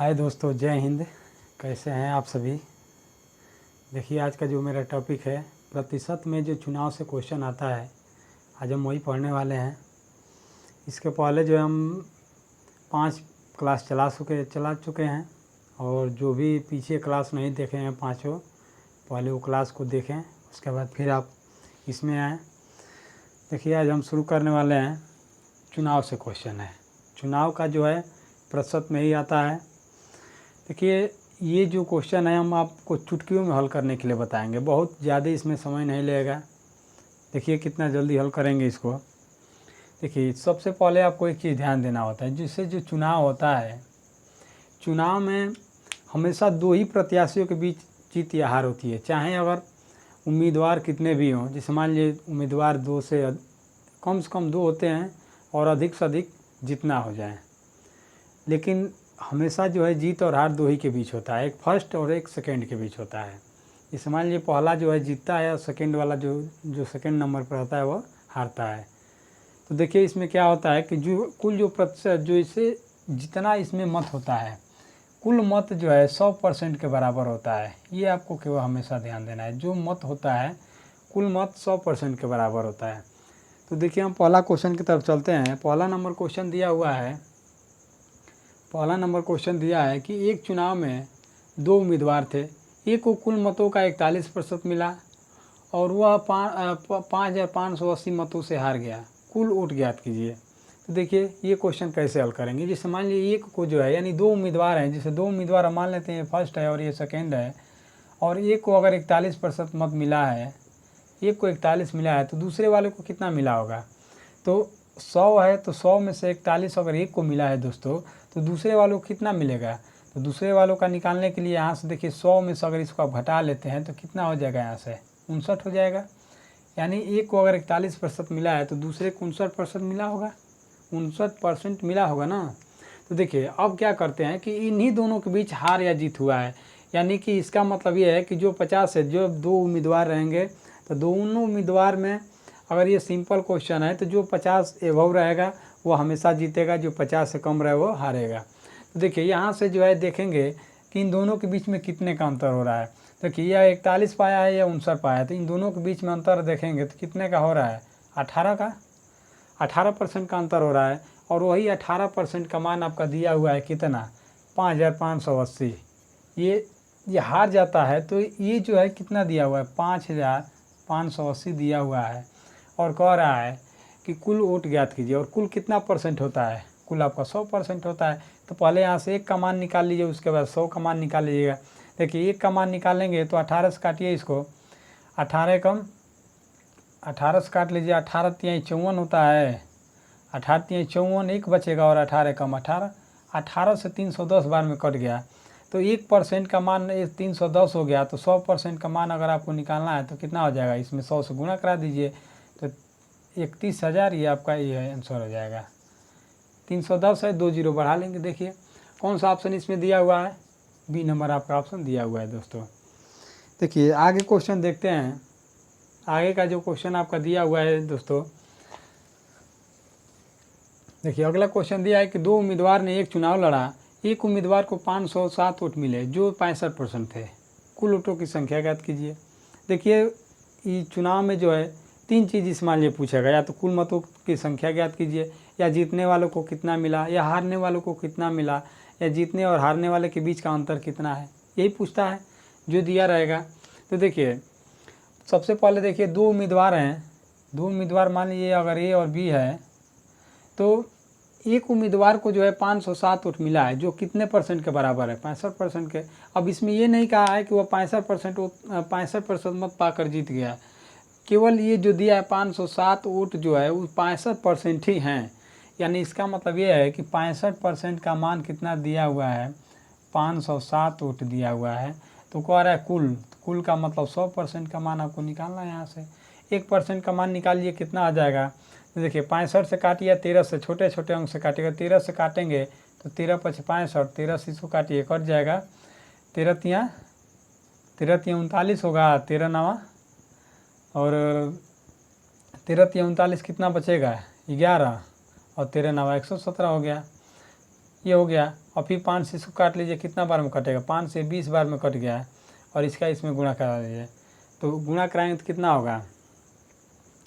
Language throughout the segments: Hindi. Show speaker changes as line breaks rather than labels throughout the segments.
हाय दोस्तों, जय हिंद। कैसे हैं आप सभी। देखिए, आज का जो मेरा टॉपिक है, प्रतिशत में जो चुनाव से क्वेश्चन आता है, आज हम वही पढ़ने वाले हैं। इसके पहले जो हम 5 क्लास चला चुके हैं, और जो भी पीछे क्लास नहीं देखे हैं पाँचों, पहले वो क्लास को देखें, उसके बाद फिर आप इसमें आएँ। देखिए, आज हम शुरू करने वाले हैं, चुनाव से क्वेश्चन है। चुनाव का जो है प्रतिशत में ही आता है। देखिए, ये जो क्वेश्चन है हम आपको चुटकियों में हल करने के लिए बताएंगे, बहुत ज़्यादा इसमें समय नहीं लगेगा। देखिए कितना जल्दी हल करेंगे इसको। देखिए, सबसे पहले आपको एक चीज़ ध्यान देना होता है, जिससे जो चुनाव होता है, चुनाव में हमेशा दो ही प्रत्याशियों के बीच जीत या हार होती है। चाहे अगर उम्मीदवार कितने भी हों, जैसे मान लीजिए उम्मीदवार कम से कम 2 होते हैं और अधिक से अधिक जितना हो जाए, लेकिन हमेशा जो है जीत और हार 2 ही के बीच होता है, एक फर्स्ट और एक सेकंड के बीच होता है। इस मान लीजिए पहला जो है जीतता है और सेकंड वाला जो सेकंड नंबर पर होता है वो हारता है। तो देखिए, इसमें क्या होता है कि जो प्रतिशत जो इसे जितना इसमें मत होता है, कुल मत जो है 100% के बराबर होता है। ये आपको केवल हमेशा ध्यान देना है, जो मत होता है कुल मत 100% के बराबर होता है। तो देखिए, हम पहला क्वेश्चन की तरफ चलते हैं। पहला नंबर क्वेश्चन दिया है कि एक चुनाव में 2 उम्मीदवार थे। एक को कुल मतों का 41% मिला और वह 5,580 मतों से हार गया। कुल वोट ज्ञात कीजिए। तो देखिए, ये क्वेश्चन कैसे हल करेंगे। जैसे मान लीजिए एक को जो है, यानी 2 उम्मीदवार हैं, जैसे 2 उम्मीदवार हम मान लेते हैं, फर्स्ट है और ये सेकेंड है, और एक को अगर 41% मत मिला है, एक को 41 मिला है, तो दूसरे वाले को कितना मिला होगा। तो 100 है, तो 100 में से 41 अगर एक को मिला है दोस्तों, तो दूसरे वालों को कितना मिलेगा। तो दूसरे वालों का निकालने के लिए यहाँ से देखिए, 100 में से अगर इसको आप घटा लेते हैं तो कितना हो जाएगा, यहाँ से 59 हो जाएगा। यानी एक को अगर 41% मिला है तो दूसरे को 59% मिला होगा, 59% मिला होगा ना। तो देखिए, अब क्या करते हैं कि इन्हीं दोनों के बीच हार या जीत हुआ है, यानी कि इसका मतलब ये है कि जो 50 है, जो 2 उम्मीदवार रहेंगे, तो दोनों उम्मीदवार में अगर ये सिंपल क्वेश्चन है तो जो 50 एबव रहेगा वो हमेशा जीतेगा, जो 50 से कम रहे वो हारेगा। तो देखिए, यहाँ से जो है देखेंगे कि इन दोनों के बीच में कितने का अंतर हो रहा है। देखिए, यह 41 पाया है या 59 पाया है, तो इन दोनों के बीच में अंतर देखेंगे तो कितने का हो रहा है, 18% का अंतर हो रहा है। और वही 18% का मान आपका दिया हुआ है कितना, 5,580। ये हार जाता है, तो ये जो है कितना दिया हुआ है, 5,580 दिया हुआ है, और कह रहा है कि कुल वोट ज्ञात कीजिए। और कुल कितना परसेंट होता है, कुल आपका 100% होता है। तो पहले यहाँ से 1 का मान निकाल लीजिए, उसके बाद 100 का मान निकाल लीजिएगा। देखिए, 1 का मान निकालेंगे तो 18 से काटिए इसको, 18 से काट लीजिए, 18 तिहाई 54 होता है, 18 तिहाई 54, 1 बचेगा और 18 कम 18 से 310 बार में कट गया, तो 1% का मान 310 हो गया। तो 100% का मान अगर आपको निकालना है तो कितना हो जाएगा, इसमें 100 से गुणा करा दीजिए, तो 31,000 ये आपका ये आंसर हो जाएगा। 310 है, 2 जीरो बढ़ा लेंगे। देखिए कौन सा ऑप्शन इसमें दिया हुआ है, बी नंबर आपका ऑप्शन दिया हुआ है दोस्तों। देखिए, आगे क्वेश्चन देखते हैं। आगे का जो क्वेश्चन आपका दिया हुआ है दोस्तों, देखिए अगला क्वेश्चन दिया है कि 2 उम्मीदवार ने एक चुनाव लड़ा। एक उम्मीदवार को 507 वोट मिले, जो 65% थे। कुल वोटों की संख्या ज्ञात कीजिए। देखिए, ये चुनाव में जो है 3 चीज़ इस मान लिए पूछेगा, या तो कुल मतों की संख्या ज्ञात कीजिए, या जीतने वालों को कितना मिला, या हारने वालों को कितना मिला, या जीतने और हारने वाले के बीच का अंतर कितना है, यही पूछता है जो दिया रहेगा। तो देखिए, सबसे पहले देखिए, 2 उम्मीदवार हैं, 2 उम्मीदवार मान लीजिए अगर ए और बी है, तो एक उम्मीदवार को जो है 507 वोट मिला है, जो कितने परसेंट के बराबर है, 65% के। अब इसमें ये नहीं कहा है कि वह 65% मत पाकर जीत गया, केवल ये जो दिया है 507 वोट जो है वो 65% ही हैं। यानी इसका मतलब ये है कि 65% का मान कितना दिया हुआ है, 507 वोट दिया हुआ है। तो कह रहा है कुल का मतलब 100% का मान आपको निकालना है। यहाँ से 1% का मान निकालिए, कितना आ जाएगा। तो देखिए, 65 से काटिए, 13 से, छोटे छोटे अंक से काटिएगा, 13 से काटेंगे तो 13 × 65, 13 से इसको काटिए, कट जाएगा, 13 तिया 39 होगा, 13 नवा और 13 तिया 39, कितना बचेगा, 11, और 13 नवा 117 हो गया। ये हो गया, और फिर 5 से इसको काट लीजिए, कितना बार में कटेगा, 5 से 20 बार में कट गया है, और इसका इसमें गुणा करा लीजिए, तो गुणा कराएंगे तो कितना होगा,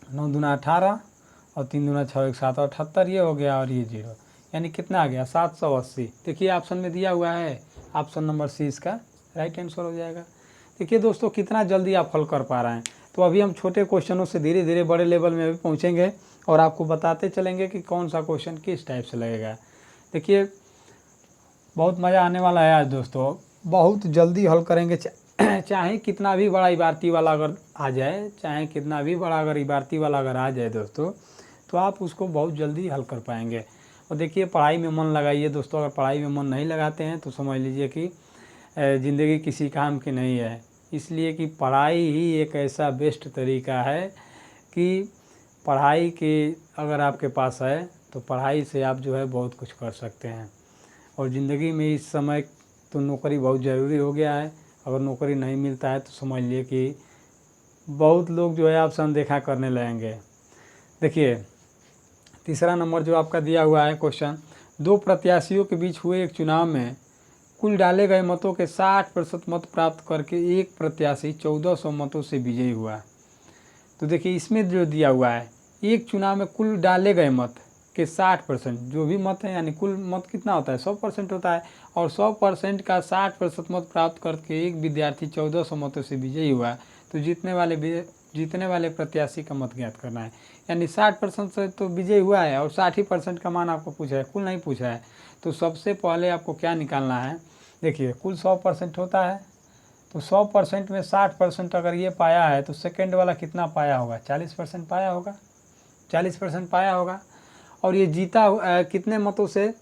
9 दूना 18 और 3 दूना 6 1 7 78, ये हो गया, और ये 0, यानी कितना आ गया 780। देखिए ऑप्शन में दिया हुआ है, ऑप्शन नंबर सी इसका राइट आंसर हो जाएगा। देखिए दोस्तों कितना जल्दी आप हल कर पा रहे हैं। तो अभी हम छोटे क्वेश्चनों से धीरे धीरे बड़े लेवल में अभी पहुँचेंगे और आपको बताते चलेंगे कि कौन सा क्वेश्चन किस टाइप से लगेगा। देखिए बहुत मज़ा आने वाला है आज दोस्तों, बहुत जल्दी हल करेंगे, चाहे कितना भी बड़ा इबारती वाला अगर आ जाए, चाहे कितना भी बड़ा अगर इबारती वाला अगर आ जाए दोस्तों, तो आप उसको बहुत जल्दी हल कर पाएंगे। और देखिए पढ़ाई में मन लगाइए दोस्तों, अगर पढ़ाई में मन नहीं लगाते हैं तो समझ लीजिए कि ज़िंदगी किसी काम की नहीं है। इसलिए कि पढ़ाई ही एक ऐसा बेस्ट तरीका है कि पढ़ाई के अगर आपके पास है तो पढ़ाई से आप जो है बहुत कुछ कर सकते हैं। और ज़िंदगी में इस समय तो नौकरी बहुत ज़रूरी हो गया है, अगर नौकरी नहीं मिलता है तो समझ लिए कि बहुत लोग जो है आप अनदेखा करने लगेंगे। देखिए तीसरा नंबर जो आपका दिया हुआ है क्वेश्चन, 2 प्रत्याशियों के बीच हुए एक चुनाव में कुल डाले गए मतों के 60% मत प्राप्त करके एक प्रत्याशी 1400 मतों से विजयी हुआ। तो देखिए इसमें जो दिया हुआ है, एक चुनाव में कुल डाले गए मत के 60% जो भी मत है, यानी कुल मत कितना होता है 100% होता है, और 100% का 60% मत प्राप्त करके एक विद्यार्थी 1400 मतों से विजयी हुआ। तो जीतने वाले प्रत्याशी का मत ज्ञात करना है, यानी 60% से तो विजयी हुआ है और 60% का मान आपको पूछा है, कुल नहीं पूछा है। तो सबसे पहले आपको क्या निकालना है, देखिए कुल 100% होता है, तो 100% में 60% अगर ये पाया है तो सेकंड वाला कितना पाया होगा, 40% पाया होगा, 40% पाया होगा। और ये जीता कितने मतों से,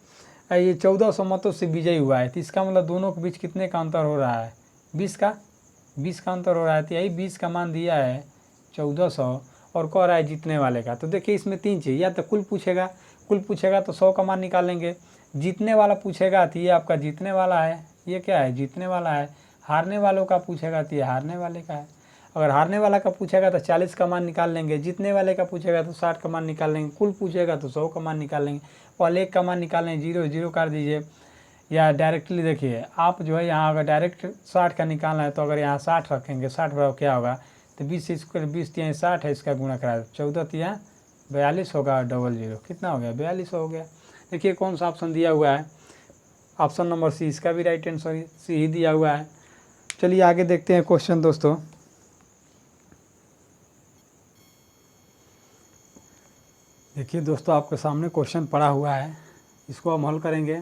ये 1400 मतों से विजयी हुआ है, तो इसका मतलब दोनों के बीच कितने का अंतर हो रहा है, 20 का अंतर हो रहा है। तो यही 20 का मान दिया है 1400 और कह रहा है जीतने वाले का। तो देखिए इसमें 3 चीज़, या तो कुल पूछेगा तो 100 का मान निकाल लेंगे, जीतने वाला पूछेगा तो ये आपका जीतने वाला है, ये क्या है जीतने वाला है, हारने वालों का पूछेगा तो ये हारने वाले का है। अगर हारने वाला का पूछेगा तो 40 का मान निकाल लेंगे, जीतने वाले का पूछेगा तो 60 का मान निकाल लेंगे, कुल पूछेगा तो 100 का मान निकाल लेंगे। पहले 1 का मान निकाल लेंगे, 0 कर दीजिए, या डायरेक्टली देखिए आप जो है यहाँ अगर डायरेक्ट 60 का निकालना है तो अगर यहाँ 60 रखेंगे, 60 बराबर क्या होगा, तो 20 स्क्वायर 20 यहाँ 60 है, इसका गुणा करा 14 यहाँ 42 होगा, और डबल 0 कितना हो गया 42 हो गया। देखिए कौन सा ऑप्शन दिया हुआ है, ऑप्शन नंबर सी, इसका भी राइट आंसर सी ही दिया हुआ है। चलिए आगे देखते हैं क्वेश्चन दोस्तों। देखिए दोस्तों आपके सामने क्वेश्चन पड़ा हुआ है, इसको हम हल करेंगे।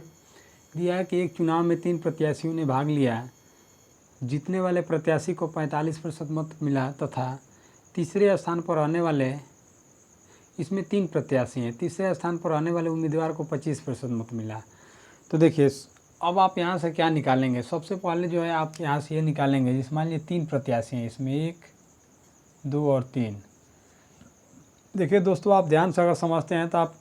दिया है कि एक चुनाव में 3 प्रत्याशियों ने भाग लिया, जीतने वाले प्रत्याशी को 45% मत मिला तथा तीसरे स्थान पर रहने वाले, इसमें 3 प्रत्याशी हैं, तीसरे स्थान पर रहने वाले उम्मीदवार को 25% मत मिला। तो देखिए अब आप यहाँ से क्या निकालेंगे, सबसे पहले जो है आप यहाँ से ये निकालेंगे, जिस मान लीजिए 3 प्रत्याशी हैं, इसमें 1 2 और 3। देखिए दोस्तों आप ध्यान से अगर समझते हैं तो आप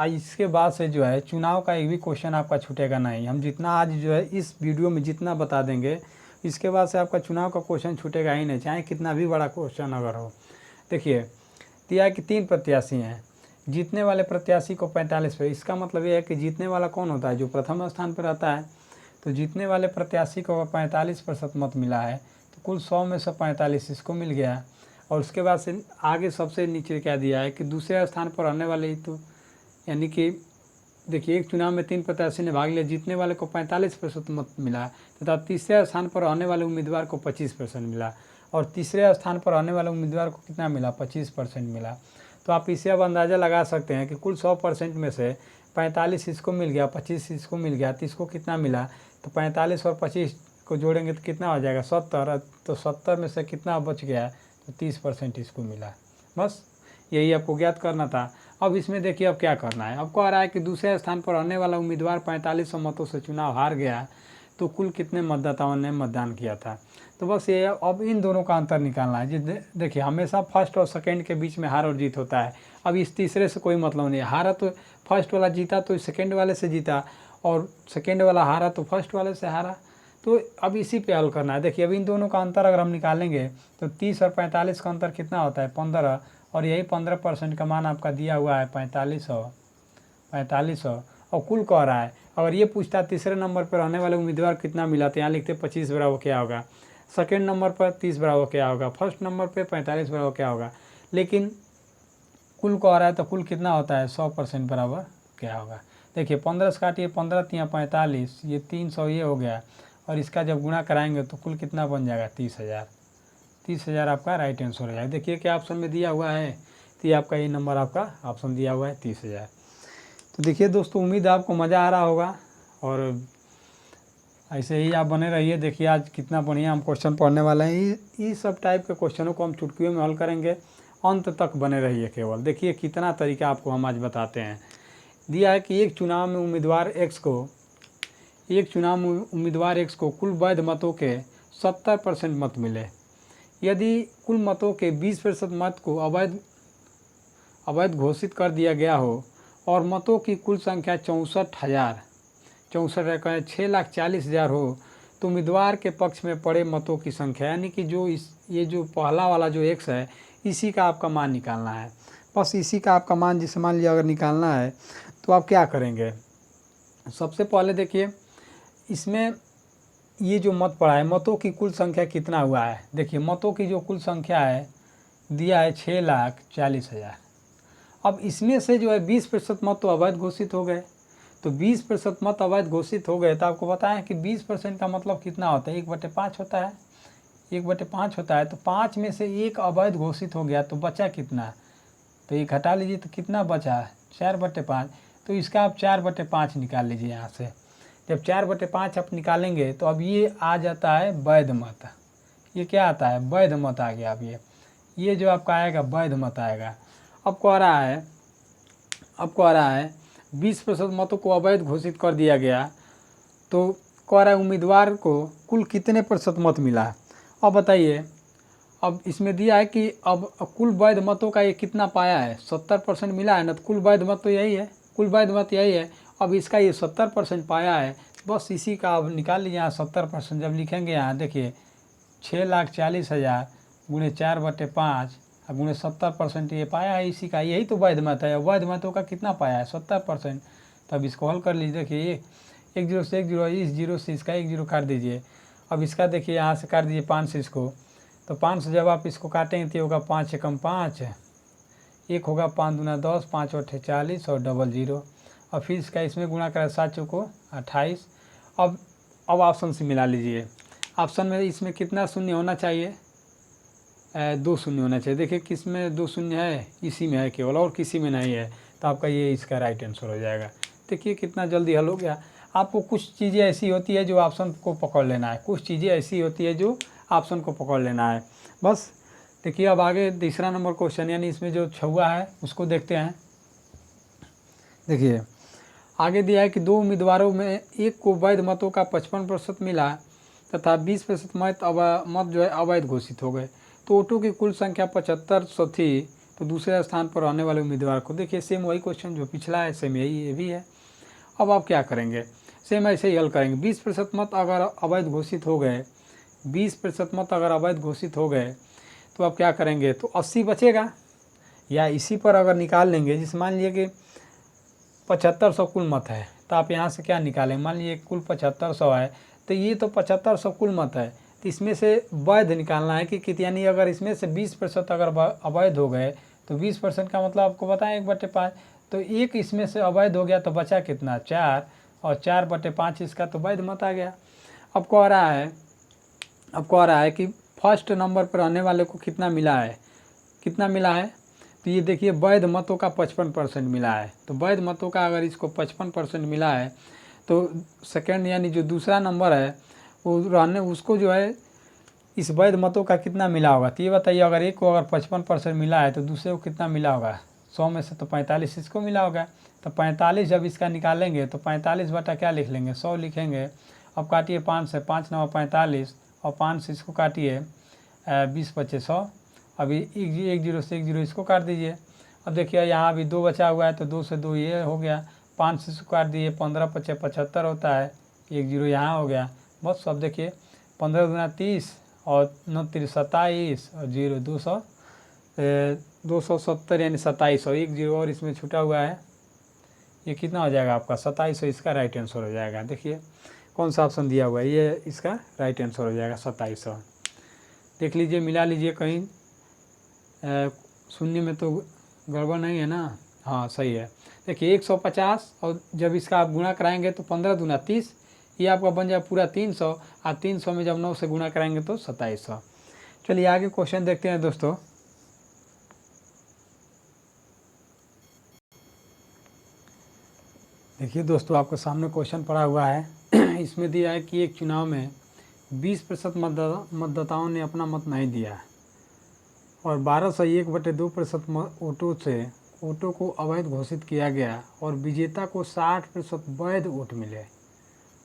इसके बाद से जो है चुनाव का एक भी क्वेश्चन आपका छूटेगा नहीं। हम जितना आज जो है इस वीडियो में जितना बता देंगे, इसके बाद से आपका चुनाव का क्वेश्चन छूटेगा ही नहीं, चाहे कितना भी बड़ा क्वेश्चन अगर हो। देखिए दिया है कि 3 प्रत्याशी हैं, जीतने वाले प्रत्याशी को 45 पे, इसका मतलब ये है कि जीतने वाला कौन होता है, जो प्रथम स्थान पर रहता है। तो जीतने वाले प्रत्याशी को 45% मत मिला है, तो कुल 100 में से 45 इसको मिल गया। और उसके बाद से आगे सबसे नीचे क्या दिया है कि दूसरे स्थान पर रहने वाले, तो यानी कि देखिए एक चुनाव में 3 प्रत्याशी ने भाग लिया, जीतने वाले को 45% मत मिला तथा तीसरे स्थान पर रहने वाले उम्मीदवार को 25% मिला, और तीसरे स्थान पर रहने वाले उम्मीदवार को कितना मिला 25% मिला। तो आप इसे अब अंदाज़ा लगा सकते हैं कि कुल 100% में से 45 इसको मिल गया, 25 इसको मिल गया, तो इसको कितना मिला, तो 45 और 25 को जोड़ेंगे तो कितना हो जाएगा 70, तो 70 में से कितना बच गया, तो 30% इसको मिला। बस यही आपको ज्ञात करना था। अब इसमें देखिए अब क्या करना है, अब कह रहा है कि दूसरे स्थान पर रहने वाला उम्मीदवार 4500 मतों से चुनाव हार गया, तो कुल कितने मतदाताओं ने मतदान किया था। तो बस ये अब इन दोनों का अंतर निकालना है। देखिए हमेशा फर्स्ट और सेकंड के बीच में हार और जीत होता है, अब इस तीसरे से कोई मतलब नहीं है। हारा तो फर्स्ट वाला जीता तो सेकंड वाले से जीता, और सेकंड वाला हारा तो फर्स्ट वाले से हारा। तो अब इसी पे हल करना है। देखिए अब इन दोनों का अंतर अगर हम निकालेंगे तो 30 और 45 का अंतर कितना होता है 15, और यही 15% का मान आपका दिया हुआ है 4500, और कुल कह रहा है अगर ये पूछता तीसरे नंबर पर रहने वाले उम्मीदवार कितना मिला, तो यहाँ लिखते 25 बराबर क्या होगा, सेकेंड नंबर पर 30 बराबर क्या होगा, फर्स्ट नंबर पर 45 बराबर क्या होगा। लेकिन कुल को आ रहा है तो कुल कितना होता है, 100% बराबर क्या होगा। देखिए 15 से काटिए, 15 तिया 45, ये 300 ये हो गया, और इसका जब गुणा कराएंगे तो कुल कितना बन जाएगा, 30,000। 30,000 आपका राइट आंसर हो जाएगा। देखिए क्या ऑप्शन में दिया हुआ है, तो ये आपका ये नंबर आपका ऑप्शन दिया हुआ है 30,000। तो देखिए दोस्तों, उम्मीद आपको मज़ा आ रहा होगा, और ऐसे ही आप बने रहिए। देखिए आज कितना बढ़िया हम क्वेश्चन पढ़ने वाले हैं। इस सब टाइप के क्वेश्चनों को हम चुटकियों में हल करेंगे, अंत तक बने रहिए केवल। देखिए कितना तरीका आपको हम आज बताते हैं। दिया है कि एक चुनाव में उम्मीदवार एक्स को कुल वैध मतों के 70% मत मिले। यदि कुल मतों के 20% मत को अवैध घोषित कर दिया गया हो और मतों की कुल संख्या 6,40,000 हो, तो उम्मीदवार के पक्ष में पड़े मतों की संख्या, यानी कि ये जो पहला वाला जो एक्स है, इसी का आपका मान निकालना है। बस इसी का आपका मान, जिसे मान लिया अगर निकालना है तो आप क्या करेंगे। सबसे पहले देखिए इसमें ये जो मत पड़ा है, मतों की कुल संख्या कितना हुआ है। देखिए मतों की जो कुल संख्या है दिया है 6,40,000। अब इसमें से जो है 20% मत तो अवैध घोषित हो गए। तो 20% मत अवैध घोषित हो गए, तो आपको बताएं कि 20% का मतलब कितना होता है, 1/5 होता है। 1/5 होता है, तो 5 में से एक अवैध घोषित हो गया, तो बचा कितना, तो ये घटा लीजिए, तो कितना बचा है, 4/5। तो इसका आप 4/5 निकाल लीजिए यहाँ से। जब 4/5 आप निकालेंगे तो अब ये आ जाता है वैध मत। ये क्या आता है, वैध मत आ गया। अब ये जो आपका आएगा वैध मत आएगा। अब कह रहा है 20% मतों को अवैध घोषित कर दिया गया, तो कह रहा है उम्मीदवार को कुल कितने प्रतिशत मत मिला। अब बताइए, अब इसमें दिया है कि अब कुल वैध मतों का ये कितना पाया है, 70% मिला है ना, तो कुल वैध मत तो यही है, कुल वैध मत यही है। अब इसका ये 70% पाया है, बस इसी का अब निकाल लीजिए यहाँ 70%। जब लिखेंगे यहाँ देखिए 6,40,000 गुणे 4/5 और गुणे 70%, ये पाया है इसी का, यही तो वैध मत है। वैध मतों का कितना पाया है, 70%। तब इसको हल कर लीजिए। देखिए ये 1 0 से 1 0, इस 0 से इसका 1 0 काट दीजिए। अब इसका देखिए यहाँ से काट दीजिए 5 से इसको, तो 5 से जब आप इसको काटेंगे तो होगा 5 एकम 5, 1 होगा 5 दूना 10, 5 8 40 और डबल 0। और फिर इसका इसमें गुणा करें 7 चौको 28। अब ऑप्शन से मिला लीजिए। ऑप्शन में इसमें कितना शून्य होना चाहिए, 2 शून्य होना चाहिए। देखिए किस में 2 शून्य है, इसी में है केवल, और किसी में नहीं है। तो आपका ये इसका राइट आंसर हो जाएगा। देखिए कितना जल्दी हल हो गया। आपको कुछ चीज़ें ऐसी होती है जो ऑप्शन को पकड़ लेना है, कुछ चीज़ें ऐसी होती है जो ऑप्शन को पकड़ लेना है बस। देखिए अब आगे तीसरा नंबर क्वेश्चन, यानी इसमें जो छुआ है उसको देखते हैं। देखिए आगे दिया है कि 2 उम्मीदवारों में एक को वैध मतों का 55% मिला तथा 20% मत जो है अवैध घोषित हो गए। तो वोटों की कुल संख्या 7500 थी, तो दूसरे स्थान पर रहने वाले उम्मीदवार को, देखिए सेम वही क्वेश्चन जो पिछला है, सेम यही ये भी है। अब आप क्या करेंगे, सेम ऐसे ही हल करेंगे। 20% मत अगर अवैध घोषित हो गए, 20% मत अगर अवैध घोषित हो गए, तो आप क्या करेंगे, तो 80 बचेगा। या इसी पर अगर निकाल लेंगे, जिस मान लीजिए कि 7500 कुल मत है, तो आप यहाँ से क्या निकालेंगे, मान लीजिए कुल 7500 है, तो ये तो 7500 कुल मत है, तो इसमें से वैध निकालना है कि कितनी, यानी अगर इसमें से 20% अगर अवैध हो गए, तो 20% का मतलब आपको बताएं 1/5। तो एक इसमें से अवैध हो गया, तो बचा कितना, 4, और 4/5 इसका तो वैध मत आ गया। अब कह रहा है कि फर्स्ट नंबर पर रहने वाले को कितना मिला है, तो ये देखिए वैध मतों का 55% मिला है। तो वैध मतों का अगर इसको 55% मिला है, तो सेकंड यानी जो दूसरा नंबर है वो रहने उसको जो है इस वैध मतों का कितना मिला होगा। तो ये बताइए, अगर एक को अगर 55% मिला है, तो दूसरे को कितना मिला होगा, 100 में से तो 45 इसको मिला होगा। तो 45 जब इसका निकालेंगे, तो 45 बटा क्या लिख लेंगे, 100 लिखेंगे। अब काटिए 5 से, 5 9 45, और 5 से इसको काटिए 20 25 100। अभी 1 0 से 1 0 इसको काट दीजिए। अब देखिए यहाँ अभी 2 बचा हुआ है, तो 2 से 2 ये हो गया, 5 से इसको काट दिए, 15 25 75 होता है, 1 0 यहाँ हो गया बस। अब देखिए 15 दूना 30 और 9 3 27 और 0 270 यानी 2700, 1 0 और इसमें छूटा हुआ है, ये कितना हो जाएगा आपका 2700, इसका राइट आंसर हो जाएगा। देखिए कौन सा ऑप्शन दिया हुआ है, ये इसका राइट आंसर हो जाएगा 2700। देख लीजिए, मिला लीजिए, कहीं शून्य में तो गड़बड़ नहीं है ना। हाँ सही है। देखिए 150 और जब इसका आप गुणा कराएंगे तो 15 दूना 30, ये आपका बन जाए पूरा 300, और 300 में जब 9 से गुणा कराएंगे तो 2700। चलिए आगे क्वेश्चन देखते हैं दोस्तों। देखिए दोस्तों, आपके सामने क्वेश्चन पड़ा हुआ है। इसमें दिया है कि एक चुनाव में 20% मतदाताओं ने अपना मत नहीं दिया और 12 से 1/2% वोटों को अवैध घोषित किया गया और विजेता को 60% वैध वोट मिले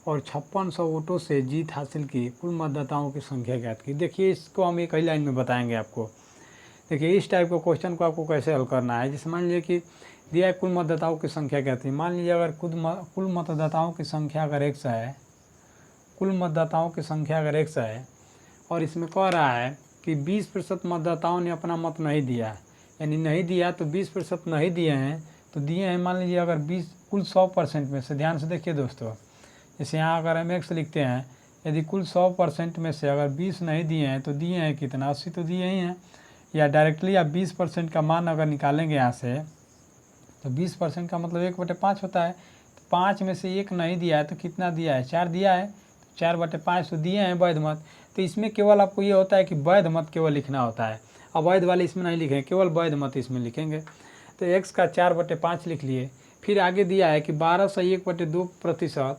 और 5600 वोटों से जीत हासिल की। कुल मतदाताओं की संख्या ज्ञात की। देखिए इसको हम एक ही लाइन में बताएंगे आपको। देखिए इस टाइप का क्वेश्चन को आपको कैसे हल करना है। जैसे मान लीजिए कि दिया है कुल मतदाताओं की संख्या क्या थी। मान लीजिए अगर कुल मतदाताओं की संख्या अगर 100 है, कुल मतदाताओं की संख्या अगर 100 है और इसमें कह रहा है कि 20% मतदाताओं ने अपना मत नहीं दिया, यानी नहीं दिया तो 20% नहीं दिए हैं, तो दिए हैं मान लीजिए अगर 20 कुल 100% में से। ध्यान से देखिए दोस्तों, जैसे यहाँ अगर हम x लिखते हैं, यदि कुल 100% में से अगर 20 नहीं दिए हैं तो दिए हैं कितना, 80 तो दिए ही हैं। या डायरेक्टली आप 20% का मान अगर निकालेंगे यहाँ से तो 20% का मतलब 1/5 होता है। तो 5 में से 1 नहीं दिया है तो कितना दिया है, 4 दिया है। 4/5 तो दिए हैं वैध मत। तो इसमें केवल आपको ये होता है कि वैध मत केवल लिखना होता है, अवैध वाले इसमें नहीं लिखेंगे, केवल वैध मत इसमें लिखेंगे। तो x का 4/5 लिख लिए। फिर आगे दिया है कि 12 से 1/2%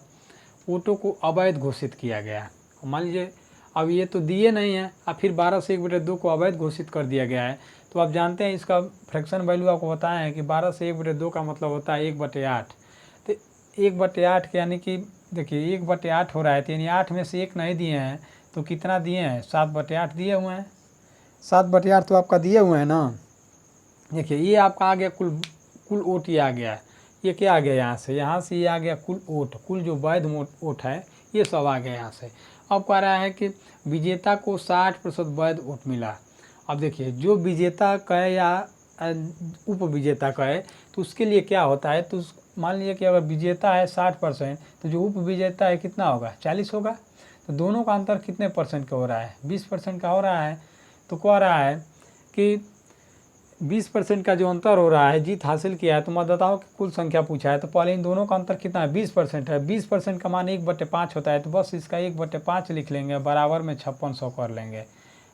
वोटों को अवैध घोषित किया गया। मान लीजिए अब ये तो दिए नहीं हैं, अब फिर 12 से 1/2 को अवैध घोषित कर दिया गया है। तो आप जानते हैं इसका फ्रैक्शन वैल्यू आपको बताया है कि 12 से 1/2 का मतलब होता है 1/8। तो 1/8 के यानी कि देखिए 1/8 हो रहा है, तो यानी 8 में से 1 नहीं दिए हैं तो कितना दिए हैं, 7/8 दिए हुए हैं। 7/8 तो आपका दिए हुए हैं ना। देखिए ये आपका आ गया कुल वोट, ये आ गया। ये क्या आ गया यहाँ से ये आ गया कुल वोट, कुल जो वैध वोट है ये सब आ गया यहाँ से। अब कह रहा है कि विजेता को 60% वैध वोट मिला। अब देखिए जो विजेता कहे या उप विजेता कहे तो उसके लिए क्या होता है, तो मान लीजिए कि अगर विजेता है 60% तो जो उप विजेता है कितना होगा, 40 होगा। तो दोनों का अंतर कितने परसेंट का हो रहा है, 20% का हो रहा है। तो कह रहा है कि 20% का जो अंतर हो रहा है, जीत हासिल किया है, तो मतदाताओं की कुल संख्या पूछा है। तो पहले इन दोनों का अंतर कितना है, 20% है। 20% का मान 1/5 होता है, तो बस इसका 1/5 लिख लेंगे, बराबर में 5600 कर लेंगे।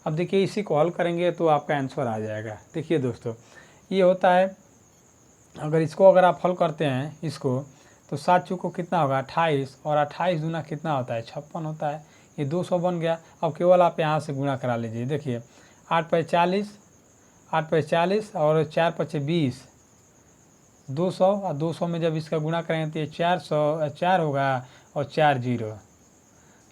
अब देखिए इसी को हल करेंगे तो आपका आंसर आ जाएगा। देखिए दोस्तों ये होता है, अगर इसको अगर आप हल करते हैं इसको, तो 7 चौको कितना होगा 28, और 28 दूना कितना होता है 56 होता है। ये 200 बन गया। अब केवल आप यहाँ से गुणा करा लीजिए। देखिए 8 × 40 और 4 × 20, 200, और 200 में जब इसका गुणा करेंगे तो ये 4 होगा और 4 0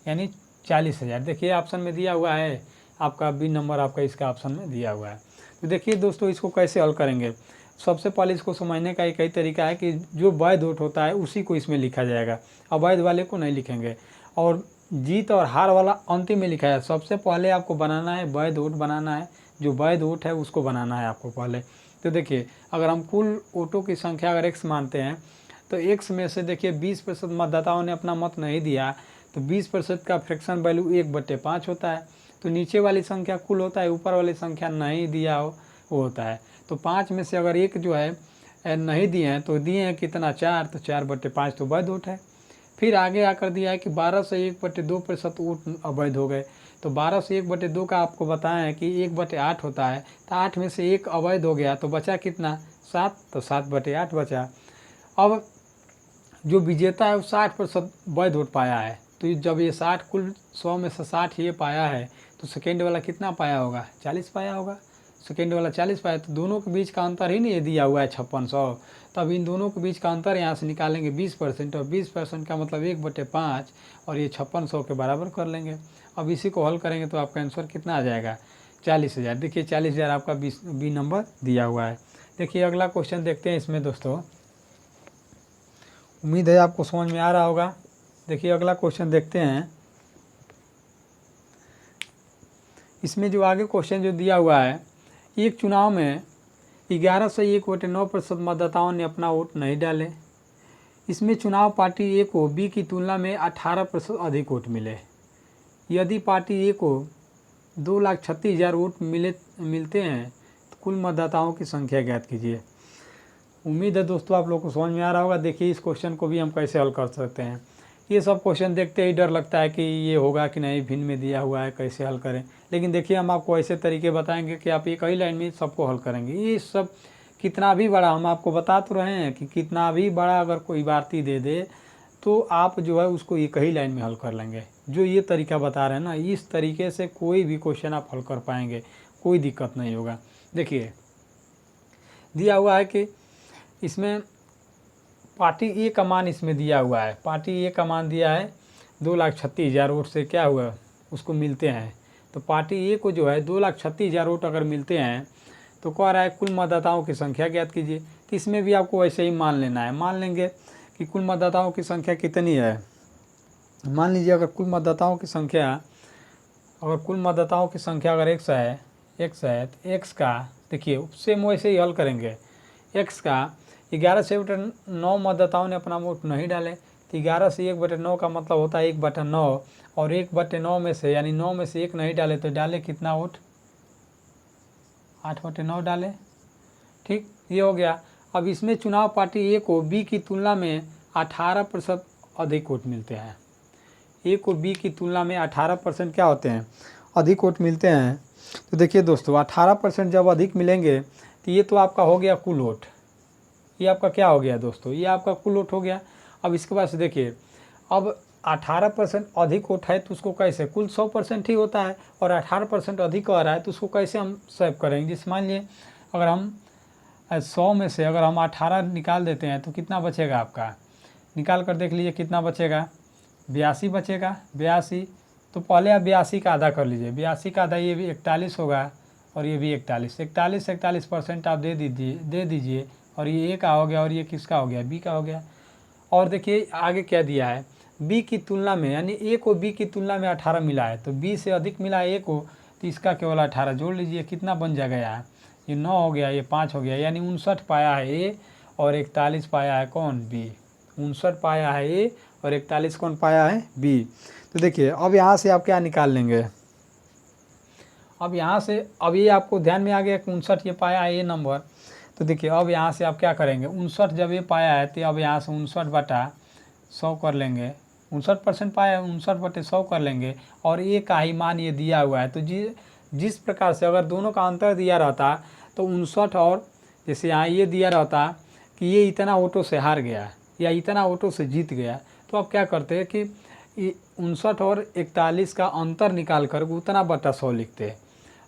यानी 40,000। देखिए ऑप्शन में दिया हुआ है आपका बी नंबर, आपका इसका ऑप्शन में दिया हुआ है। तो देखिए दोस्तों इसको कैसे हल करेंगे। सबसे पहले इसको समझने का एक ही तरीका है कि जो वैध वोट होता है उसी को इसमें लिखा जाएगा, अवैध वाले को नहीं लिखेंगे। और जीत और हार वाला अंतिम में लिखा है। सबसे पहले आपको बनाना है वैध वोट, बनाना है जो वैध वोट है उसको बनाना है आपको पहले। तो देखिए अगर हम कुल वोटों की संख्या अगर x मानते हैं तो x में से देखिए 20% मतदाताओं ने अपना मत नहीं दिया, तो 20% का फ्रैक्शन वैल्यू 1/5 होता है। तो नीचे वाली संख्या कुल होता है, ऊपर वाली संख्या नहीं दिया हो वो होता है। तो 5 में से अगर एक जो है नहीं दिए हैं तो दिए हैं कितना 4, तो 4/5 तो वैध वोट है। फिर आगे आकर दिया है कि 12 से 1/2% वोट अवैध हो गए। तो 12 से 1/2 का आपको बताया है कि 1/8 होता है, तो 8 में से 1 अवैध हो गया तो बचा कितना 7, तो 7/8 बचा। अब जो विजेता है वो 60% वैध वोट पाया है। तो जब ये 60 कुल 100 में से 60 ये पाया है तो सेकेंड वाला कितना पाया होगा, 40 पाया होगा। सेकेंड वाला 40 पाया, तो दोनों के बीच का अंतर ही नहीं दिया हुआ है 5600। तब इन दोनों के बीच का अंतर यहाँ से निकालेंगे 20%, और 20% का मतलब 1/5, और ये 5600 के बराबर कर लेंगे। अब इसी को हल करेंगे तो आपका आंसर कितना आ जाएगा 40,000। देखिए 40,000 आपका बी नंबर दिया हुआ है। देखिए अगला क्वेश्चन देखते हैं इसमें दोस्तों, उम्मीद है आपको समझ में आ रहा होगा। देखिए अगला क्वेश्चन देखते हैं। इसमें जो आगे क्वेश्चन जो दिया हुआ है, एक चुनाव में 11 से 1/9% मतदाताओं ने अपना वोट नहीं डाले इसमें चुनाव पार्टी ए को बी की तुलना में 18% अधिक वोट मिले। यदि पार्टी ए को 2,36,000 वोट मिलते हैं तो कुल मतदाताओं की संख्या ज्ञात कीजिए। उम्मीद है दोस्तों आप लोग को समझ में आ रहा होगा। देखिए इस क्वेश्चन को भी हम कैसे हल कर सकते हैं। ये सब क्वेश्चन देखते ही डर लगता है कि ये होगा कि नहीं, भिन्न में दिया हुआ है, कैसे हल करें। लेकिन देखिए हम आपको ऐसे तरीके बताएंगे कि आप एक ही लाइन में सबको हल करेंगे। ये सब कितना भी बड़ा, हम आपको बता तो रहे हैं कि कितना भी बड़ा अगर कोई भारती दे दे तो आप जो है उसको एक ही लाइन में हल कर लेंगे। जो ये तरीका बता रहे हैं ना, इस तरीके से कोई भी क्वेश्चन आप हल कर पाएंगे, कोई दिक्कत नहीं होगा। देखिए दिया हुआ है कि इसमें पार्टी ए का मान इसमें दिया हुआ है। पार्टी ए का मान दिया है 2,36,000 वोट से क्या हुआ उसको मिलते हैं। तो पार्टी ए को जो है 2,36,000 वोट अगर मिलते हैं तो कह रहा है कुल मतदाताओं की संख्या ज्ञात कीजिए। तो इसमें भी आपको वैसे ही मान लेना है। मान लेंगे कि कुल मतदाताओं की संख्या कितनी है। मान लीजिए अगर कुल मतदाताओं की संख्या अगर x है तो x का देखिए सेम वैसे ही हल करेंगे। x का 11 से 9 मतदाताओं ने अपना वोट नहीं डाले तो 11 से 1/9 का मतलब होता है 1/9, और 1/9 में से यानी 9 में से 1 नहीं डाले तो डाले कितना वोट, 8/9 डाले। ठीक, ये हो गया। अब इसमें चुनाव पार्टी ए को बी की तुलना में 18% अधिक वोट मिलते हैं। ए को बी की तुलना में 18% क्या होते हैं, अधिक वोट मिलते हैं। तो देखिए दोस्तों 18% जब अधिक मिलेंगे तो ये तो आपका हो गया कुल वोट। ये आपका क्या हो गया दोस्तों, ये आपका कुल वोट हो गया। अब इसके बाद से देखिए अब 18% अधिक वोट है तो उसको कैसे, कुल 100% ही होता है और 18% अधिक आ रहा है तो उसको कैसे हम सेव करेंगे। जिस मान लिए अगर हम 100 में से अगर हम 18 निकाल देते हैं तो कितना बचेगा आपका, निकाल कर देख लीजिए कितना बचेगा, 82 बचेगा। 82 तो पहले आप 82 का आधा कर लीजिए। 82 का आधा ये भी 41 होगा और ये भी 41% आप दे दीजिए और ये ए का हो गया और ये किसका हो गया, बी का हो गया। और देखिए आगे क्या दिया है, बी की तुलना में यानी ए को बी की तुलना में 18 मिला है तो बी से अधिक मिला है ए को तो इसका केवल 18 जोड़ लीजिए, कितना बन जाएगा यार, ये 9 हो गया, ये 5 हो गया, यानी 59 पाया है ए और 41 पाया है कौन, बी। 59 पाया है ए और 41 कौन पाया है, बी। तो देखिए अब यहाँ से आप क्या निकाल लेंगे, अब यहाँ से अब ये आपको ध्यान में आ गया कि 59 ये पाया है ए नंबर। तो देखिए अब यहाँ से आप क्या करेंगे, 59 जब ये पाया है तो अब यहाँ से 59/100 कर लेंगे। 59% पाया है, 59/100 कर लेंगे और ए का ही मान ये दिया हुआ है। तो जिस प्रकार से अगर दोनों का अंतर दिया रहता तो 59 और जैसे यहाँ ये दिया रहता कि ये इतना वोटों से हार गया या इतना वोटों से जीत गया, तो आप क्या करते हैं कि 59 और 41 का अंतर निकाल कर उतना बटा 100 लिखते हैं।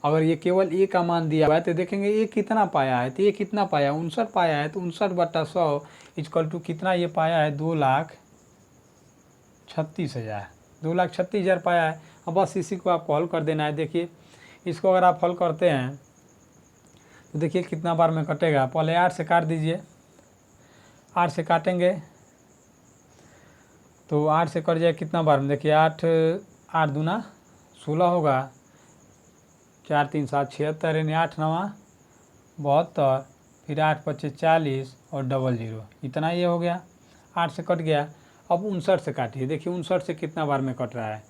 अगर ये केवल ए का मान दिया हुआ है तो देखेंगे ए कितना पाया है, तो ये कितना पाया, 59 पाया है तो 59/100 इक्वल टू कितना ये पाया है, 2,36,000। 2,36,000 पाया है। अब बस इसी को आपको हल कर देना है। देखिए इसको अगर आप हल करते हैं तो देखिए कितना बार में कटेगा, पहले 8 से काट दीजिए। 8 से काटेंगे तो 8 से कट जाए कितना बार में, देखिए 8 दूना 16 होगा, 4 3 7 76 यानी 8 9 72, फिर 8 5 40 और 00, इतना ये हो गया। 8 से कट गया। अब 59 से काटिए, देखिए 59 से कितना बार में कट रहा है,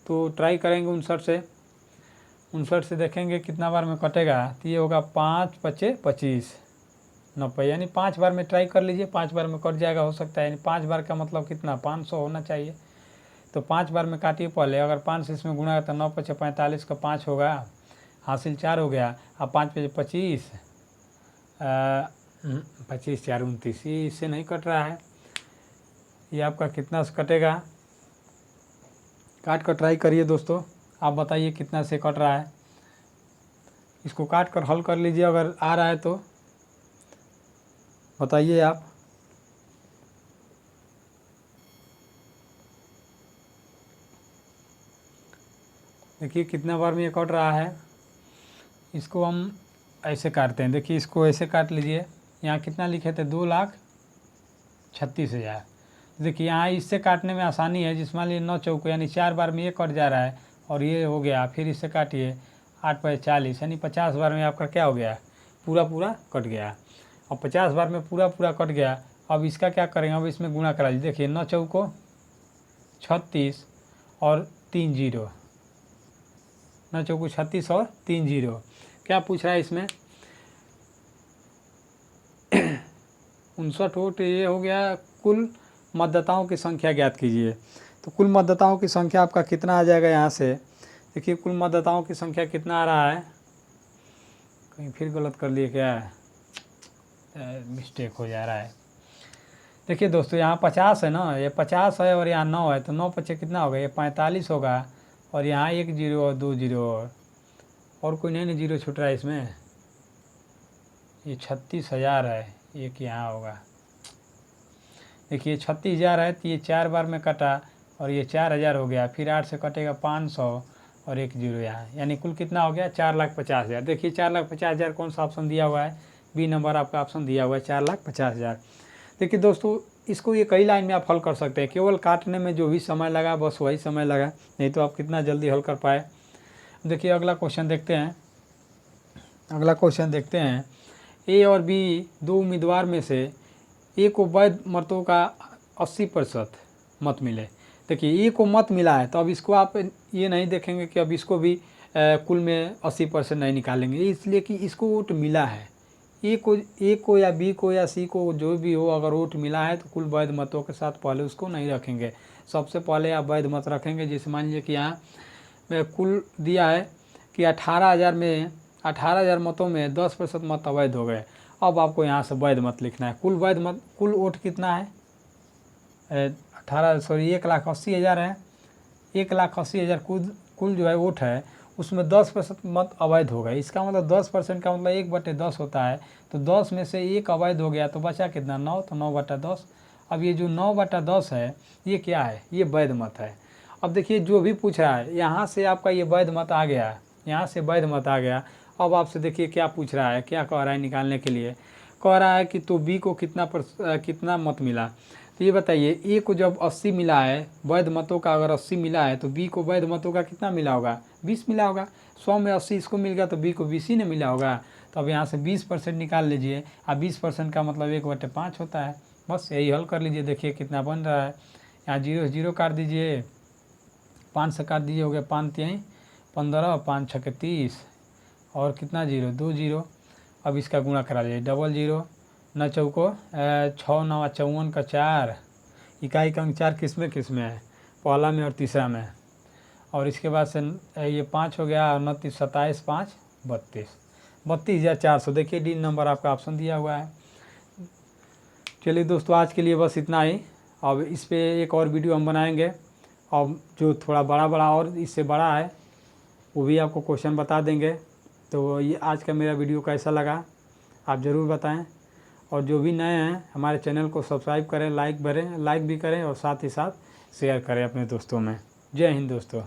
तो ट्राई करेंगे 59 से देखेंगे कितना बार में कटेगा। तो ये होगा 5 5 25 90, यानी 5 बार में ट्राई कर लीजिए, 5 बार में कट जाएगा, हो सकता है। यानी 5 बार का मतलब कितना, 500 होना चाहिए। तो 5 बार में काटिए पहले, अगर 5 से इसमें गुणा है तो 9 5 45 का 5 होगा, हासिल 4 हो गया। अब 5 5 25 25 4 29, ये इससे नहीं कट रहा है। ये आपका कितना से कटेगा, काट कर ट्राई करिए दोस्तों, आप बताइए कितना से कट रहा है। इसको काट कर हल कर लीजिए, अगर आ रहा है तो बताइए आप। देखिए कितना बार में ये कट रहा है। इसको हम ऐसे काटते हैं, देखिए इसको ऐसे काट लीजिए। यहाँ कितना लिखे थे, 2,36,000। देखिए यहाँ इससे काटने में आसानी है, जिस मान लीजिए 9 चौक यानी 4 बार में ये कट जा रहा है और ये हो गया। फिर इससे काटिए 8 5 40 यानी 50 बार में आपका क्या हो गया, पूरा कट गया। और 50 बार में पूरा कट गया। अब इसका क्या करेंगे, अब इसमें गुणा करा लीजिए। देखिए 9 चौको 36 और 3 जीरो, 9 चौको 36 और 3 जीरो। क्या पूछ रहा है इसमें 59 वोट। ये हो गया कुल मतदाताओं की संख्या ज्ञात कीजिए। तो कुल मतदाताओं की संख्या आपका कितना आ जाएगा यहाँ से। देखिए कुल मतदाताओं की संख्या कितना आ रहा है, कहीं फिर गलत कर लिए क्या, मिस्टेक हो जा रहा है। देखिए दोस्तों यहाँ 50 है ना, ये 50 है और यहाँ 9 है, तो 9 पचे कितना होगा, ये 45 होगा। और यहाँ 1 जीरो और 2 जीरो और कोई नहीं जीरो छूट रहा है इसमें। ये 36,000 है, एक यहाँ होगा। देखिए 36,000 है, तो ये 4 बार में कटा और ये 4,000 हो गया। फिर 8 से कटेगा 500 और 1 जीरो यहाँ, यानी कुल कितना हो गया 4,50,000। देखिए 4,50,000 कौन सा ऑप्शन दिया हुआ है, बी नंबर आपका ऑप्शन दिया हुआ है 4,50,000। देखिए दोस्तों इसको ये कई लाइन में आप हल कर सकते हैं, केवल काटने में जो भी समय लगा बस वही समय लगा, नहीं तो आप कितना जल्दी हल कर पाए। देखिए अगला क्वेश्चन देखते हैं। अगला क्वेश्चन देखते हैं, ए और बी दो उम्मीदवार में से ए को वैध मतों का 80% मत मिले। देखिए ए को मत मिला है, तो अब इसको आप ये नहीं देखेंगे कि अब इसको भी कुल में 80% नहीं निकालेंगे, इसलिए कि इसको वोट मिला है। ए को या बी को या सी को जो भी हो, अगर वोट मिला है तो कुल वैध मतों के साथ पहले उसको नहीं रखेंगे। सबसे पहले आप वैध मत रखेंगे। जैसे मान लीजिए कि यहाँ कुल दिया है कि 18,000 मतों में 10% मत अवैध हो गए। अब आपको यहाँ से वैध मत लिखना है। कुल वैध मत, कुल वोट कितना है 1,80,000 है। 1,80,000 कुल जो है वोट है, उसमें 10% मत अवैध हो गए। इसका मतलब 10% का मतलब 1/10 होता है। तो 10 में से 1 अवैध हो गया तो बचा कितना 9, तो 9/10। अब ये जो 9/10 है ये क्या है, ये वैध मत है। अब देखिए जो भी पूछ रहा है यहाँ से आपका ये वैध मत आ गया, यहाँ से वैध मत आ गया। अब आपसे देखिए क्या पूछ रहा है, क्या कह रहा है निकालने के लिए। कह रहा है कि तो बी को कितना मत मिला। तो ये बताइए ए को जब 80 मिला है, वैध मतों का अगर 80 मिला है, तो बी को वैध मतों का कितना मिला होगा, 20 मिला होगा। 100 में 80 इसको मिल गया तो बी को 20 ही नहीं मिला होगा। तो अब यहाँ से 20% निकाल लीजिए। अब 20% का मतलब 1/5 होता है। बस यही हल कर लीजिए। देखिए कितना बन रहा है, यहाँ 0 से 0 काट दीजिए, 5 से काट दीजिए, हो गया 5 3 15, 5 6 30 और कितना जीरो 2 जीरो। अब इसका गुणा करा लीजिए, डबल 0 9 चौको 6 9 54 का 4, इकाई का अंक 4 किस में है, पहला में और तीसरा में। और इसके बाद से ये 5 हो गया और 29 27 5 32,400। देखिए डी नंबर आपका ऑप्शन दिया हुआ है। चलिए दोस्तों आज के लिए बस इतना ही। अब इस पर एक और वीडियो हम बनाएंगे, और जो थोड़ा बड़ा और इससे बड़ा है वो भी आपको क्वेश्चन बता देंगे। तो ये आज का मेरा वीडियो कैसा लगा आप ज़रूर बताएं, और जो भी नए हैं हमारे चैनल को सब्सक्राइब करें, लाइक भी करें और साथ ही साथ शेयर करें अपने दोस्तों में। जय हिंद दोस्तों।